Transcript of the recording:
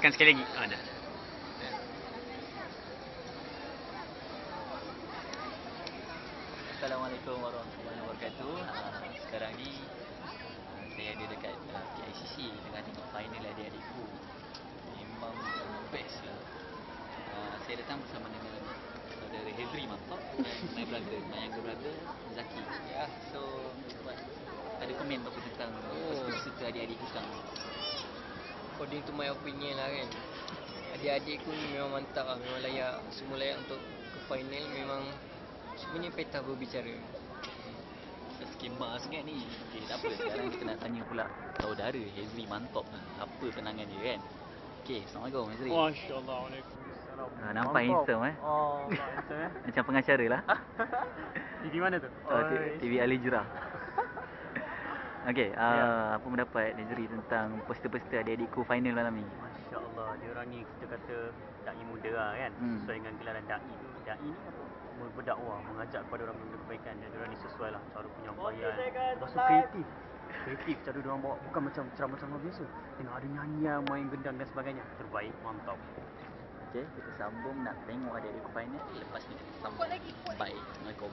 tekan sekali lagi. Dah. Assalamualaikum warahmatullahi wabarakatuh. Sekarang ni saya ada dekat PICC tengah tengok final adik-adikku. Memang best lah. Saya datang bersama dengan saudara Hezri Mantap dan my brother, my younger brother Zaki. So buat ada komen apa tentang peserta adik-adikku sekarang? According to my opinion lah kan, adik-adikku ni memang mantap lah, memang layak, semua layak untuk ke final. Memang sebenarnya petah berbicara. Skema sangat ni. Okay, tak apa. Sekarang kita nak tanya pula saudara Hezri Mantap ni. Apa pandangan dia kan? Okay, Assalamualaikum Hezri. Masya-Allah. Waalaikumsalam. Nampak handsome Oh, handsome Macam pengacara lah. Di mana tu? TV Ali Jurah. Okay, apa pendapat Hezri tentang poster-poster adik-adikku final malam ni? Masya-Allah, dia orang ni kita kata dai muda lah kan. Sesuai dengan gelaran dai tu. Dai ni apa? Berdakwah, mengajak kepada orang benda kebaikan, dan dia orang ni sesuai lah cara penyampaian. Lepas tu kreatif cara dia orang bawa, bukan macam ceramah-ceramah biasa. Tengok ada nyanyian, main gendang dan sebagainya. Terbaik, mantap. Okay, kita sambung nak tengok adik-adikku final. Lepas ni kita sambung. Bye. Assalamualaikum.